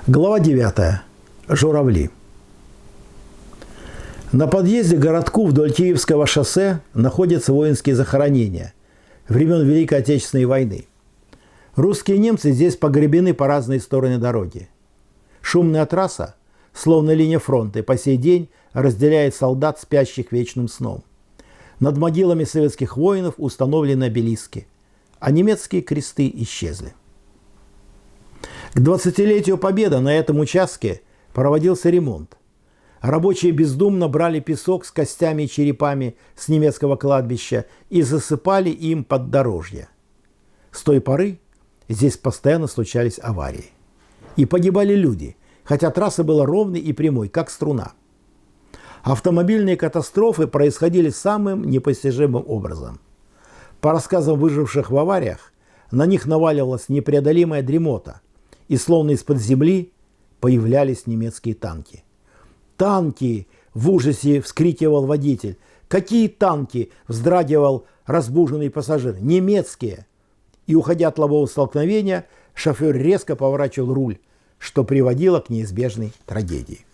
Глава 9. Журавли. На подъезде к городку вдоль Киевского шоссе находятся воинские захоронения времен Великой Отечественной войны. Русские и немцы здесь погребены по разные стороны дороги. Шумная трасса, словно линия фронта, и по сей день разделяет солдат, спящих вечным сном. Над могилами советских воинов установлены обелиски, а немецкие кресты исчезли. К 20-летию Победы на этом участке проводился ремонт. Рабочие бездумно брали песок с костями и черепами с немецкого кладбища и засыпали им поддорожье. С той поры здесь постоянно случались аварии. И погибали люди, хотя трасса была ровной и прямой, как струна. Автомобильные катастрофы происходили самым непостижимым образом. По рассказам выживших в авариях, на них наваливалась непреодолимая дремота, и словно из-под земли появлялись немецкие танки. «Танки!» – в ужасе вскрикивал водитель. «Какие танки?» – вздрагивал разбуженный пассажир. «Немецкие!» И, уходя от лобового столкновения, шофер резко поворачивал руль, что приводило к неизбежной трагедии.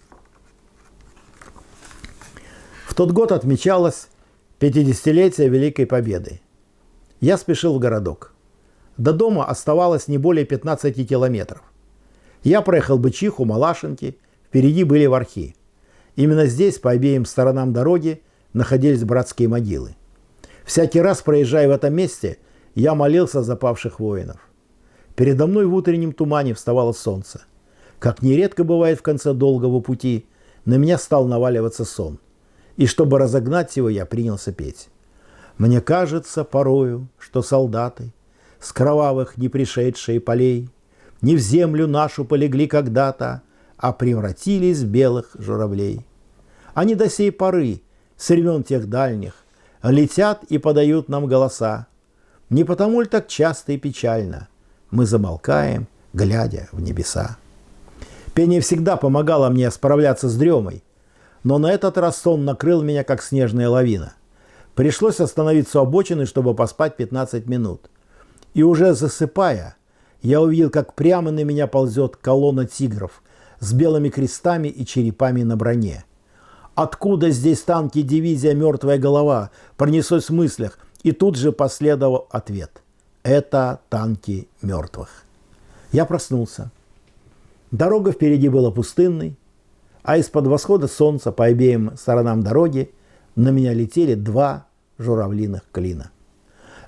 В тот год отмечалось 50-летие Великой Победы. Я спешил в городок. До дома оставалось не более 15 километров. Я проехал Бычиху, Малашенки, впереди были Вархи. Именно здесь, по обеим сторонам дороги, находились братские могилы. Всякий раз, проезжая в этом месте, я молился за павших воинов. Передо мной в утреннем тумане вставало солнце. Как нередко бывает в конце долгого пути, на меня стал наваливаться сон. И чтобы разогнать его, я принялся петь. «Мне кажется порою, что солдаты с кровавых не пришедшие полей не в землю нашу полегли когда-то, а превратились в белых журавлей. Они до сей поры, с времен тех дальних, летят и подают нам голоса. Не потому ли так часто и печально мы замолкаем, глядя в небеса?» Пение всегда помогало мне справляться с дремой, но на этот раз сон накрыл меня, как снежная лавина. Пришлось остановиться у обочины, чтобы поспать 15 минут. И уже засыпая, я увидел, как прямо на меня ползет колонна тигров с белыми крестами и черепами на броне. «Откуда здесь танки, дивизия, мертвая голова?» пронеслось в мыслях, и тут же последовал ответ. «Это танки мертвых». Я проснулся. Дорога впереди была пустынной, а из-под восхода солнца по обеим сторонам дороги на меня летели два журавлиных клина.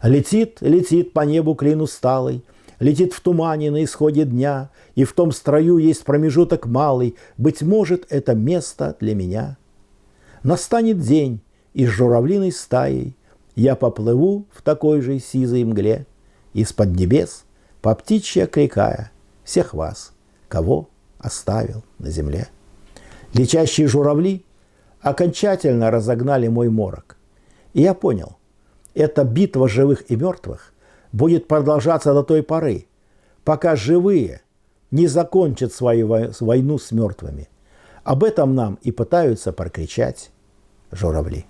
Летит, летит по небу клин усталый, летит в тумане на исходе дня, и в том строю есть промежуток малый, быть может, это место для меня. Настанет день, и с журавлиной стаей я поплыву в такой же сизой мгле, из-под небес, по птичьи окликая всех вас, кого оставил на земле. Летящие журавли окончательно разогнали мой морок. И я понял, эта битва живых и мертвых будет продолжаться до той поры, пока живые не закончат свою войну с мертвыми. Об этом нам и пытаются прокричать журавли.